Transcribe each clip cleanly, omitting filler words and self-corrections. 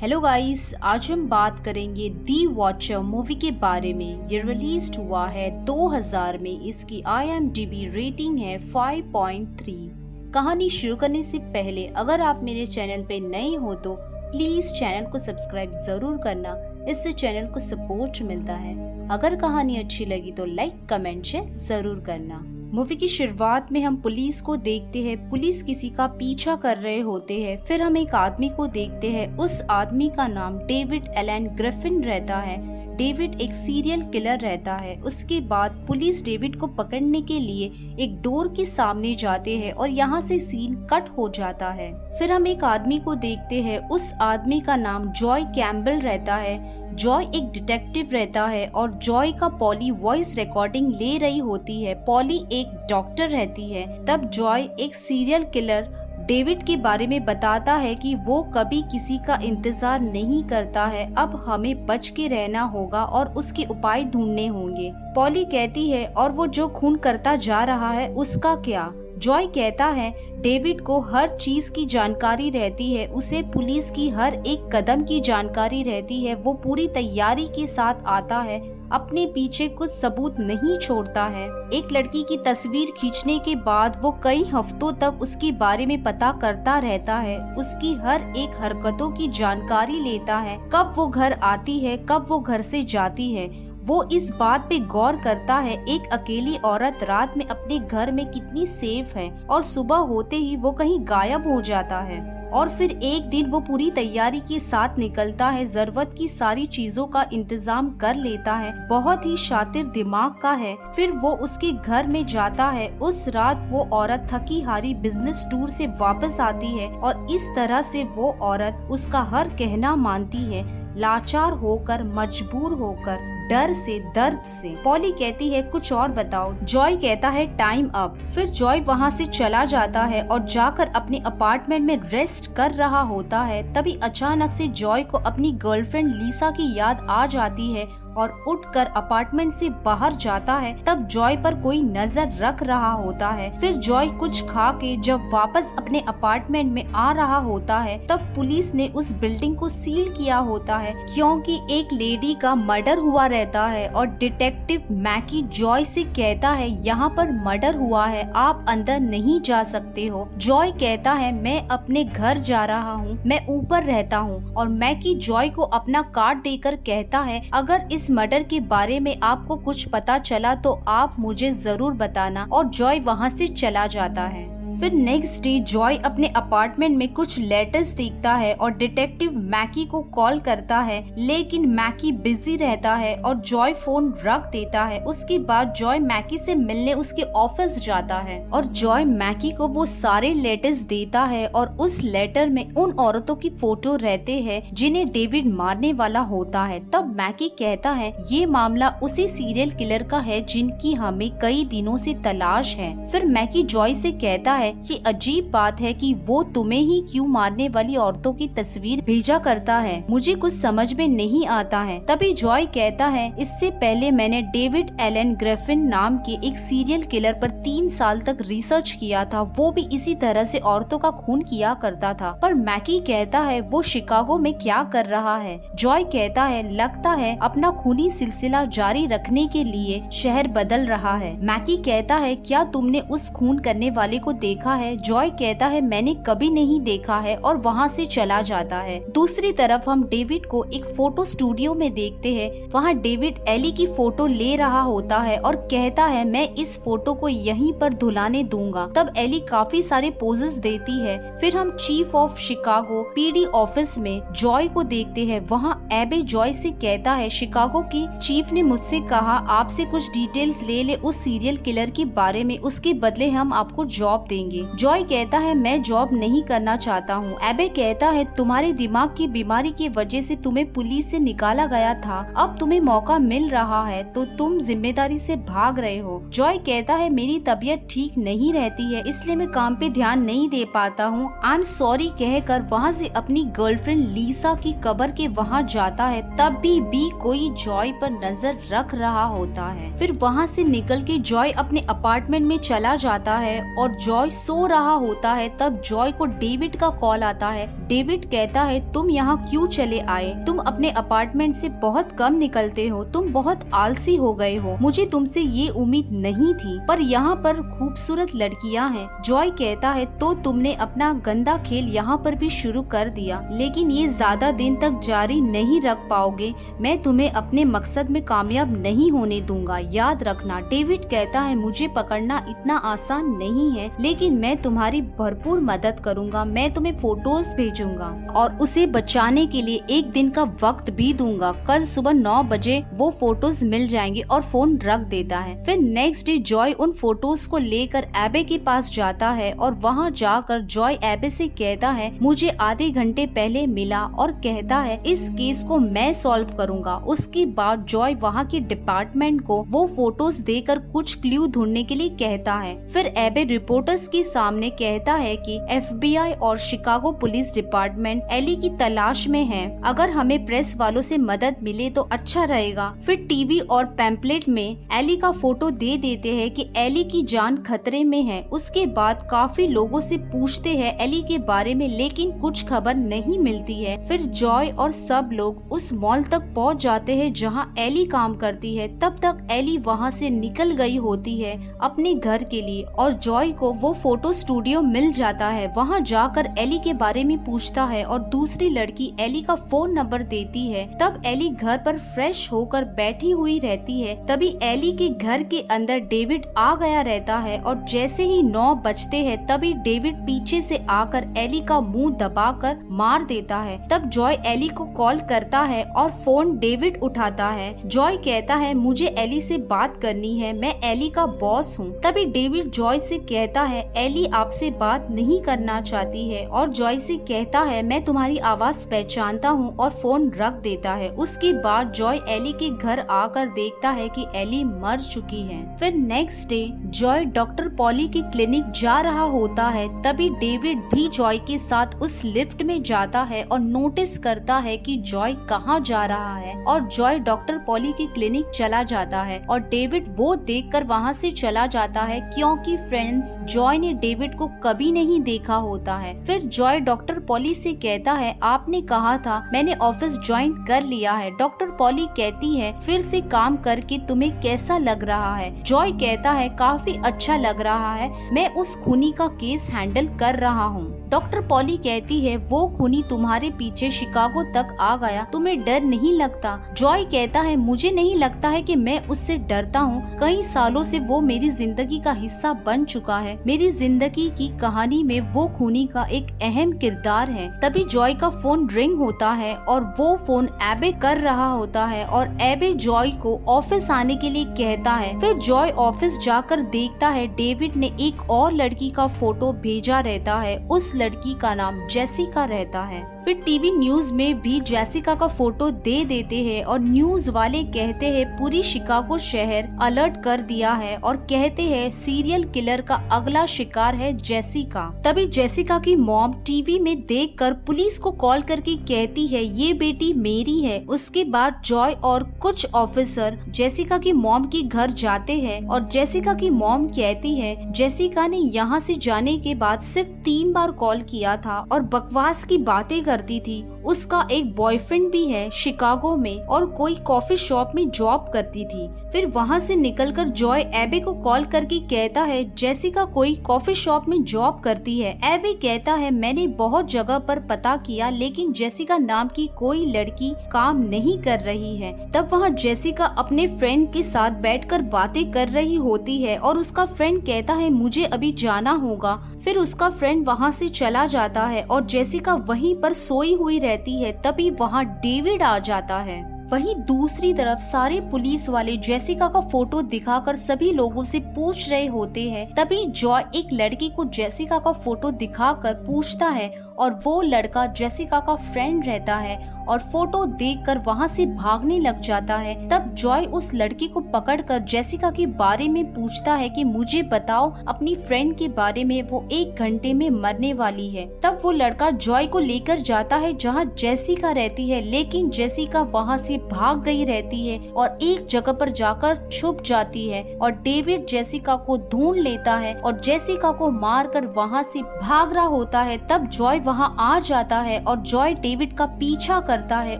Hello guys, आज हम बात करेंगे दी वॉचर मूवी के बारे में। ये रिलीज हुआ है 2000 में। इसकी IMDb रेटिंग है 5.3। कहानी शुरू करने से पहले अगर आप मेरे चैनल पे नए हो तो प्लीज चैनल को सब्सक्राइब जरूर करना, इससे चैनल को सपोर्ट मिलता है। अगर कहानी अच्छी लगी तो लाइक कमेंट शेयर जरूर करना। मूवी की शुरुआत में हम पुलिस को देखते हैं। पुलिस किसी का पीछा कर रहे होते हैं। फिर हम एक आदमी को देखते हैं। उस आदमी का नाम डेविड एलन ग्रिफिन रहता है। डेविड एक सीरियल किलर रहता है। उसके बाद पुलिस डेविड को पकड़ने के लिए एक डोर के सामने जाते हैं और यहाँ से सीन कट हो जाता है। फिर हम एक आदमी को देखते हैं। उस आदमी का नाम जॉय कैम्बल रहता है। जॉय एक डिटेक्टिव रहता है और जॉय का पॉली वॉइस रिकॉर्डिंग ले रही होती है। पॉली एक डॉक्टर रहती है। तब जॉय एक सीरियल किलर डेविड के बारे में बताता है कि वो कभी किसी का इंतजार नहीं करता है। अब हमें बच के रहना होगा और उसके उपाय ढूंढने होंगे। पॉली कहती है, और वो जो खून करता जा रहा है उसका क्या? जॉय कहता है, डेविड को हर चीज की जानकारी रहती है। उसे पुलिस की हर एक कदम की जानकारी रहती है। वो पूरी तैयारी के साथ आता है, अपने पीछे कुछ सबूत नहीं छोड़ता है। एक लड़की की तस्वीर खींचने के बाद वो कई हफ्तों तक उसके बारे में पता करता रहता है। उसकी हर एक हरकतों की जानकारी लेता है। कब वो घर आती है, कब वो घर से जाती है। वो इस बात पे गौर करता है एक अकेली औरत रात में अपने घर में कितनी सेफ है और सुबह होते ही वो कहीं गायब हो जाता है। और फिर एक दिन वो पूरी तैयारी के साथ निकलता है, जरूरत की सारी चीजों का इंतजाम कर लेता है, बहुत ही शातिर दिमाग का है। फिर वो उसके घर में जाता है। उस रात वो औरत थकी हारी बिजनेस टूर से वापस आती है और इस तरह से वो औरत उसका हर कहना मानती है, लाचार होकर, मजबूर होकर, डर से, दर्द से। पॉली कहती है, कुछ और बताओ। जॉय कहता है, टाइम अप। फिर जॉय वहाँ से चला जाता है और जाकर अपने अपार्टमेंट में रेस्ट कर रहा होता है। तभी अचानक से जॉय को अपनी गर्लफ्रेंड लीसा की याद आ जाती है और उठकर अपार्टमेंट से बाहर जाता है। तब जॉय पर कोई नजर रख रहा होता है। फिर जॉय कुछ खा के जब वापस अपने अपार्टमेंट में आ रहा होता है तब पुलिस ने उस बिल्डिंग को सील किया होता है क्योंकि एक लेडी का मर्डर हुआ रहता है। और डिटेक्टिव मैकी जॉय से कहता है, यहाँ पर मर्डर हुआ है, आप अंदर नहीं जा सकते हो। जॉय कहता है, मैं अपने घर जा रहा हूँ, मैं ऊपर रहता हूँ। और मैकी जॉय को अपना कार्ड देकर कहता है, अगर इस मर्डर के बारे में आपको कुछ पता चला तो आप मुझे जरूर बताना। और जॉय वहाँ से चला जाता है। फिर नेक्स्ट डे जॉय अपने अपार्टमेंट में कुछ लेटर्स देखता है और डिटेक्टिव मैकी को कॉल करता है, लेकिन मैकी बिजी रहता है और जॉय फोन रख देता है। उसके बाद जॉय मैकी से मिलने उसके ऑफिस जाता है और जॉय मैकी को वो सारे लेटर्स देता है और उस लेटर में उन औरतों की फोटो रहते हैं जिन्हें डेविड मारने वाला होता है। तब मैकी कहता है, ये मामला उसी सीरियल किलर का है जिनकी हमें कई दिनों से तलाश है। फिर मैकी जॉय से कहता है, ये अजीब बात है कि वो तुम्हें ही क्यों मारने वाली औरतों की तस्वीर भेजा करता है, मुझे कुछ समझ में नहीं आता है। तभी जॉय कहता है, इससे पहले मैंने डेविड एलन ग्रिफिन नाम के एक सीरियल किलर पर 3 साल तक रिसर्च किया था। वो भी इसी तरह से औरतों का खून किया करता था। पर मैकी कहता है, वो शिकागो में क्या कर रहा है? जॉय कहता है, लगता है अपना खूनी सिलसिला जारी रखने के लिए शहर बदल रहा है। मैकी कहता है, क्या तुमने उस खून करने वाले को देखा है? जॉय कहता है, मैंने कभी नहीं देखा है और वहाँ से चला जाता है। दूसरी तरफ हम डेविड को एक फोटो स्टूडियो में देखते हैं। वहाँ डेविड एली की फोटो ले रहा होता है और कहता है, मैं इस फोटो को यहीं पर धुलाने दूंगा। तब एली काफी सारे पोजेस देती है। फिर हम chief of Chicago PD office में जॉय को देखते हैं। वहाँ एबे जॉय से कहता है, शिकागो की चीफ ने मुझसे कहा आपसे कुछ डिटेल्स ले ले उस सीरियल किलर के बारे में, उसके बदले हम आपको जॉब देंगे। जॉय कहता है, मैं जॉब नहीं करना चाहता हूँ। एबे कहता है, तुम्हारे दिमाग की बीमारी की वजह से तुम्हें पुलिस से निकाला गया था, अब तुम्हें मौका मिल रहा है तो तुम जिम्मेदारी से भाग रहे हो। जॉय कहता है, मेरी तबीयत ठीक नहीं रहती है इसलिए मैं काम पे ध्यान नहीं दे पाता हूँ, आई एम सॉरी कहकर वहाँ से अपनी गर्लफ्रेंड लीसा की कब्र के वहाँ जाता है। तब भी कोई जॉय पर नजर रख रहा होता है। फिर वहाँ से निकल के जॉय अपने अपार्टमेंट में चला जाता है और जॉय जॉय सो रहा होता है तब जॉय को डेविड का कॉल आता है। डेविड कहता है तुम यहाँ क्यों चले आए? तुम अपने अपार्टमेंट से बहुत कम निकलते हो, तुम बहुत आलसी हो गए हो। मुझे तुमसे ये उम्मीद नहीं थी, पर यहाँ पर खूबसूरत लड़कियाँ हैं। जॉय कहता है तो तुमने अपना गंदा खेल यहाँ पर भी शुरू कर दिया, लेकिन ये ज्यादा दिन तक जारी नहीं रख पाओगे। मैं तुम्हें अपने मकसद में कामयाब नहीं होने दूंगा, याद रखना। डेविड कहता है मुझे पकड़ना इतना आसान नहीं है, लेकिन मैं तुम्हारी भरपूर मदद करूंगा। मैं तुम्हें फोटोज भेजूंगा और उसे बचाने के लिए एक दिन का वक्त भी दूंगा। कल सुबह 9 बजे वो फोटोज मिल जाएंगे और फोन रख देता है। फिर नेक्स्ट डे जॉय उन फोटोज को लेकर एबे के पास जाता है और वहाँ जाकर जॉय एबे से कहता है मुझे आधे घंटे पहले मिला और कहता है इस केस को मैं सॉल्व करूंगा। उसके बाद जॉय वहाँ के डिपार्टमेंट को वो फोटोज देकर कुछ क्लू ढूंढने के लिए कहता है। फिर एबे रिपोर्टर्स के सामने कहता है कि FBI और शिकागो पुलिस डिपार्टमेंट एली की तलाश में है। अगर हमें प्रेस वालों से मदद मिले तो अच्छा रहेगा। फिर टीवी और पैम्पलेट में एली का फोटो दे देते हैं कि एली की जान खतरे में है। उसके बाद काफी लोगों से पूछते हैं एली के बारे में, लेकिन कुछ खबर नहीं मिलती है। फिर जॉय और सब लोग उस मॉल तक पहुंच जाते हैं जहां एली काम करती है। तब तक एली वहां से निकल गई होती है अपने घर के लिए और जॉय को वो फोटो स्टूडियो मिल जाता है। वहां जाकर एली के बारे में पूछता है और दूसरी लड़की एली का फोन नंबर देती है। तब एली घर पर फ्रेश होकर बैठी हुई रहती है। तभी एली के घर के अंदर डेविड आ गया रहता है और जैसे ही 9 बजते हैं तभी डेविड पीछे से आकर एली का मुंह दबाकर मार देता है। तब जॉय एली को कॉल करता है और फोन डेविड उठाता है। जॉय कहता है मुझे एली से बात करनी है, मैं एली का बॉस हूँ। तभी डेविड जॉय से कहता है एली आपसे बात नहीं करना चाहती है और जॉय से कहता है मैं तुम्हारी आवाज पहचानता हूँ और फोन रख देता है। उसके बाद जॉय एली के घर आकर देखता है कि एली मर चुकी है। फिर next day Joy doctor poly की क्लिनिक जा रहा होता है। तभी डेविड भी जॉय के साथ उस लिफ्ट में जाता है और नोटिस करता है कि जॉय कहाँ जा रहा है और जॉय डॉक्टर पॉली की क्लिनिक चला जाता है और डेविड वो देखकर वहाँ से चला जाता है क्योंकि फ्रेंड्स जॉय ने डेविड को कभी नहीं देखा होता है। फिर जॉय डॉक्टर पॉली से कहता है आपने कहा था मैंने ऑफिस ज्वाइन कर लिया है। डॉक्टर पॉली कहती है फिर से काम करके तुम्हें कैसा लग रहा है? जॉय कहता है काफी अच्छा लग रहा है, मैं उस खूनी का केस हैंडल कर रहा हूँ। डॉक्टर पॉली कहती है वो खूनी तुम्हारे पीछे शिकागो तक आ गया, तुम्हें डर नहीं लगता? जॉय कहता है मुझे नहीं लगता है कि मैं उससे डरता हूँ, कई सालों से वो मेरी जिंदगी का हिस्सा बन चुका है। मेरी जिंदगी की कहानी में वो खूनी का एक अहम किरदार है। तभी जॉय का फोन रिंग होता है और वो फोन एबे कर रहा होता है और एबे जॉय को ऑफिस आने के लिए कहता है। फिर जॉय ऑफिस जाकर देखता है डेविड ने एक और लड़की का फोटो भेजा रहता है। उस लड़की का नाम जेसिका रहता है। फिर टीवी न्यूज में भी जेसिका का फोटो दे देते हैं और न्यूज वाले कहते हैं पूरी शिकागो शहर अलर्ट कर दिया है और कहते हैं सीरियल किलर का अगला शिकार है जेसिका। तभी जेसिका की मॉम टीवी में देखकर पुलिस को कॉल करके कहती है ये बेटी मेरी है। उसके बाद जॉय और कुछ ऑफिसर जेसिका की मॉम के घर जाते हैं और जेसिका की मॉम कहती है जेसिका ने यहाँ से जाने के बाद सिर्फ 3 बार कॉल किया था और बकवास की बातें करती थी। उसका एक बॉयफ्रेंड भी है शिकागो में और कोई कॉफी शॉप में जॉब करती थी। फिर वहाँ से निकलकर जॉय एबे को कॉल करके कहता है जेसिका कोई कॉफी शॉप में जॉब करती है। एबे कहता है मैंने बहुत जगह पर पता किया लेकिन जेसिका नाम की कोई लड़की काम नहीं कर रही है। तब वहाँ जेसिका अपने फ्रेंड के साथ बैठकर बातें कर रही होती है और उसका फ्रेंड कहता है मुझे अभी जाना होगा। फिर उसका फ्रेंड वहाँ से चला जाता है और जेसिका वहीं पर सोई हुई रहती है। तभी वहाँ डेविड आ जाता है। वहीं दूसरी तरफ सारे पुलिस वाले जेसिका का फोटो दिखाकर सभी लोगों से पूछ रहे होते हैं। तभी जॉय एक लड़की को जेसिका का फोटो दिखाकर पूछता है और वो लड़का जेसिका का फ्रेंड रहता है और फोटो देखकर वहाँ से भागने लग जाता है। तब जॉय उस लड़की को पकड़कर जेसिका के बारे में पूछता है कि मुझे बताओ अपनी फ्रेंड के बारे में, वो 1 घंटे में मरने वाली है। तब वो लड़का जॉय को लेकर जाता है जहाँ जेसिका रहती है, लेकिन जेसिका वहाँ से से भाग गई रहती है और एक जगह पर जाकर छुप जाती है और डेविड जेसिका को ढूंढ लेता है और जेसिका को मारकर वहाँ से भाग रहा होता है। तब जॉय वहाँ आ जाता है और जॉय डेविड का पीछा करता है।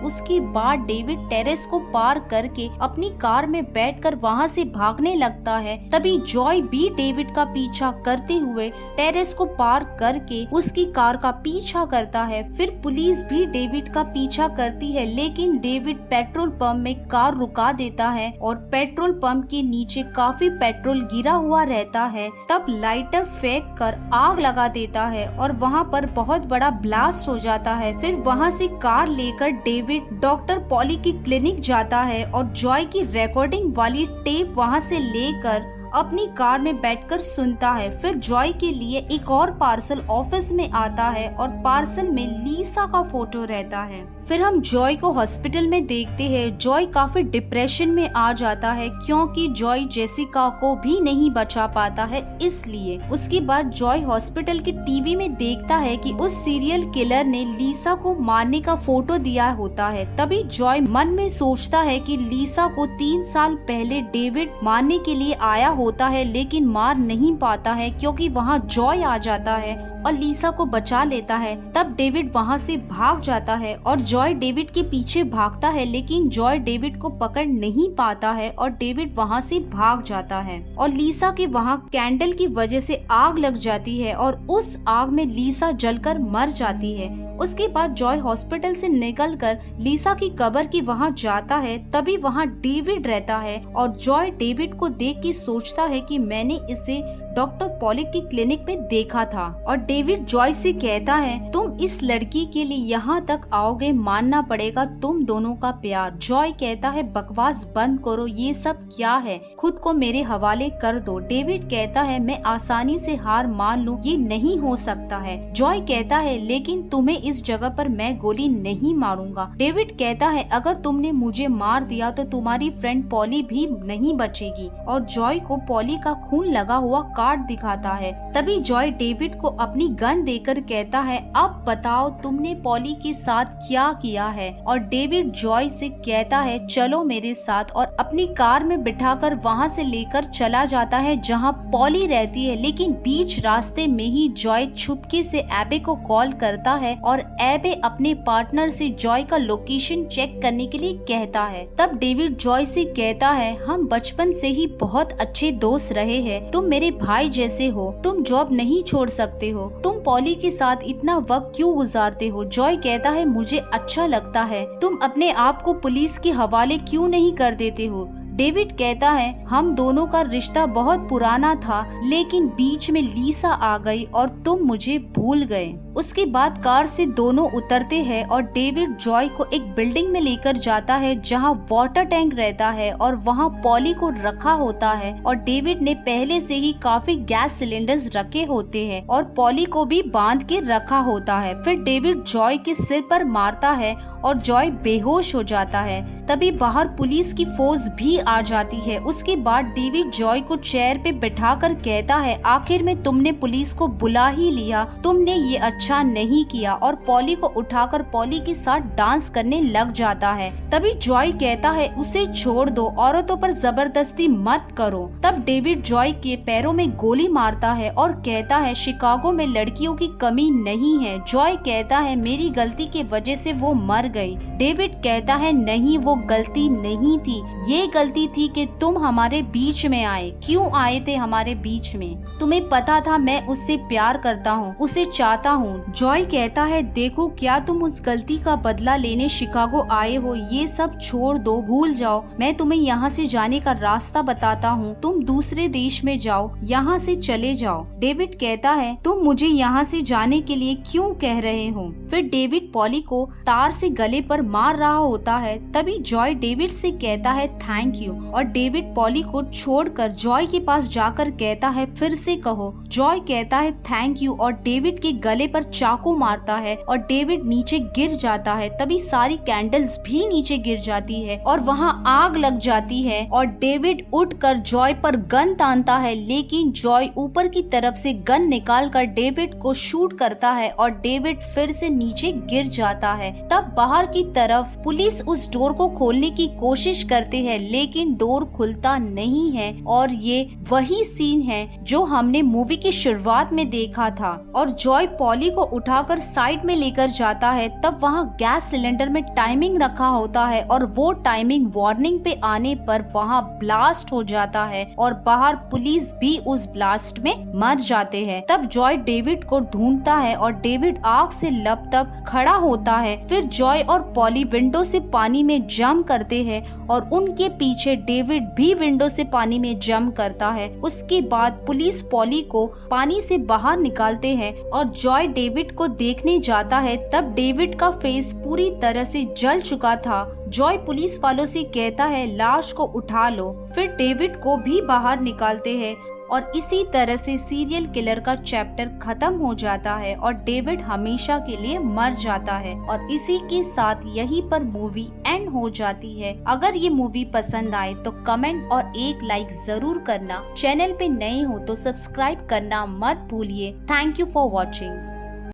उसके बाद डेविड टेरेस को पार करके अपनी कार में बैठकर वहाँ से भागने लगता है। तभी जॉय भी डेविड का पीछा करते हुए टेरेस को पार करके उसकी कार का पीछा करता है। फिर पुलिस भी डेविड का पीछा करती है, लेकिन डेविड पेट्रोल पंप में कार रुका देता है और पेट्रोल पंप के नीचे काफी पेट्रोल गिरा हुआ रहता है। तब लाइटर फेंक कर आग लगा देता है और वहाँ पर बहुत बड़ा ब्लास्ट हो जाता है। फिर वहाँ से कार लेकर डेविड डॉक्टर पॉली की क्लिनिक जाता है और जॉय की रिकॉर्डिंग वाली टेप वहाँ से लेकर अपनी कार में बैठकर सुनता है। फिर जॉय के लिए एक और पार्सल ऑफिस में आता है और पार्सल में लीसा का फोटो रहता है। फिर हम जॉय को हॉस्पिटल में देखते हैं। जॉय काफी डिप्रेशन में आ जाता है क्योंकि जॉय जेसिका को भी नहीं बचा पाता है, इसलिए उसके बाद जॉय हॉस्पिटल के टीवी में देखता है कि उस सीरियल किलर ने लीसा को मारने का फोटो दिया होता है। तभी जॉय मन में सोचता है कि लीसा को 3 साल पहले डेविड मारने के लिए आया होता है, लेकिन मार नहीं पाता है क्योंकि वहाँ जॉय आ जाता है और लीसा को बचा लेता है। तब डेविड वहाँ से भाग जाता है और जॉय डेविड के पीछे भागता है, लेकिन जॉय डेविड को पकड़ नहीं पाता है और डेविड वहाँ से भाग जाता है और लीसा के वहाँ कैंडल की वजह से आग लग जाती है और उस आग में लीसा जलकर मर जाती है। उसके बाद जॉय हॉस्पिटल से निकलकर लीसा की कब्र की वहाँ जाता है। तभी वहाँ डेविड रहता है और जॉय डेविड को देख के सोचता है कि मैंने इसे डॉक्टर पॉली की क्लिनिक में देखा था और डेविड जॉय से कहता है तुम इस लड़की के लिए यहाँ तक आओगे, मानना पड़ेगा तुम दोनों का प्यार। जॉय कहता है बकवास बंद करो, ये सब क्या है, खुद को मेरे हवाले कर दो। डेविड कहता है मैं आसानी से हार मान लूं, ये नहीं हो सकता है। जॉय कहता है लेकिन तुम्हें इस जगह पर मैं गोली नहीं मारूंगा। डेविड कहता है अगर तुमने मुझे मार दिया तो तुम्हारी फ्रेंड पॉली भी नहीं बचेगी और जॉय को पॉली का खून लगा हुआ कार्ड दिखाता है। तभी जॉय डेविड को अपनी गन देकर कहता है अब बताओ तुमने पॉली के साथ क्या किया है। और डेविड जॉय से कहता है चलो मेरे साथ, और अपनी कार में बिठाकर वहाँ से लेकर चला जाता है जहाँ पॉली रहती है। लेकिन बीच रास्ते में ही जॉय छुपके से एबे को कॉल करता है और एबे अपने पार्टनर से जॉय का लोकेशन चेक करने के लिए कहता है। तब डेविड जॉय से कहता है हम बचपन से ही बहुत अच्छे दोस्त रहे हैं, तुम मेरे भाई जैसे हो, तुम जॉब नहीं छोड़ सकते हो, तुम पॉली के साथ इतना वक्त क्यों गुजारते हो। जॉय कहता है मुझे अच्छा लगता है, तुम अपने आप को पुलिस के हवाले क्यों नहीं कर देते हो। डेविड कहता है हम दोनों का रिश्ता बहुत पुराना था, लेकिन बीच में लीसा आ गई और तुम मुझे भूल गए। उसके बाद कार से दोनों उतरते हैं और डेविड जॉय को एक बिल्डिंग में लेकर जाता है जहां वाटर टैंक रहता है और वहां पॉली को रखा होता है और डेविड ने पहले से ही काफी गैस सिलेंडर्स रखे होते हैं और पॉली को भी बांध के रखा होता है। फिर डेविड जॉय के सिर पर मारता है और जॉय बेहोश हो जाता है। तभी बाहर पुलिस की फोर्स भी आ जाती है। उसके बाद डेविड जॉय को चेयर पे बिठाकर कहता है आखिर में तुमने पुलिस को बुला ही लिया, तुमने ये अच्छा नहीं किया, और पॉली को उठाकर पॉली के साथ डांस करने लग जाता है। तभी जॉय कहता है उसे छोड़ दो, औरतों पर जबरदस्ती मत करो। तब डेविड जॉय के पैरों में गोली मारता है और कहता है शिकागो में लड़कियों की कमी नहीं है। जॉय कहता है मेरी गलती की वजह से वो मर गई। डेविड कहता है नहीं, वो गलती नहीं थी, ये गलती थी कि तुम हमारे बीच में आए। क्यों आए थे हमारे बीच में? तुम्हें पता था मैं उससे प्यार करता हूँ, उसे चाहता हूँ। जॉय कहता है देखो क्या तुम उस गलती का बदला लेने शिकागो आए हो, ये सब छोड़ दो, भूल जाओ। मैं तुम्हें यहाँ से जाने का रास्ता बताता हूँ, तुम दूसरे देश में जाओ, यहाँ से चले जाओ। डेविड कहता है तुम मुझे यहाँ से जाने के लिए क्यों कह रहे हो। फिर डेविड पॉली को तार से गले पर मार रहा होता है। तभी जॉय डेविड से कहता है थैंक यू, और डेविड पॉली को छोड़कर जॉय के पास जाकर कहता है फिर से कहो। जॉय कहता है थैंक यू और डेविड के गले पर आकर चाकू मारता है और डेविड नीचे गिर जाता है। तभी सारी कैंडल्स भी नीचे गिर जाती है और वहाँ आग लग जाती है और डेविड उठकर जॉय पर गन तानता है, लेकिन जॉय ऊपर की तरफ से गन निकालकर डेविड को शूट करता है और डेविड फिर से नीचे गिर जाता है। तब बाहर की तरफ पुलिस उस डोर को खोलने की कोशिश करती है, लेकिन डोर खुलता नहीं है और ये वही सीन है जो हमने मूवी की शुरुआत में देखा था। और जॉय पॉली को उठाकर साइड में लेकर जाता है। तब वहाँ गैस सिलेंडर में टाइमिंग रखा होता है और वो टाइमिंग वार्निंग पे आने पर वहाँ ब्लास्ट हो जाता है और बाहर पुलिस भी उस ब्लास्ट में मर जाते हैं। तब जॉय डेविड को ढूंढता है और डेविड आग से लपतप खड़ा होता है। फिर जॉय और पॉली विंडो से पानी में जंप करते हैं और उनके पीछे डेविड भी विंडो से पानी में जंप करता है। उसके बाद पुलिस पॉली को पानी से बाहर निकालते हैं और जॉय डेविड को देखने जाता है। तब डेविड का फेस पूरी तरह से जल चुका था। जॉय पुलिस वालों से कहता है लाश को उठा लो। फिर डेविड को भी बाहर निकालते हैं और इसी तरह से सीरियल किलर का चैप्टर खत्म हो जाता है और डेविड हमेशा के लिए मर जाता है। और इसी के साथ यहीं पर मूवी एंड हो जाती है। अगर ये मूवी पसंद आए तो कमेंट और एक लाइक जरूर करना। चैनल पे नए हो तो सब्सक्राइब करना मत भूलिए। Thank you for watching.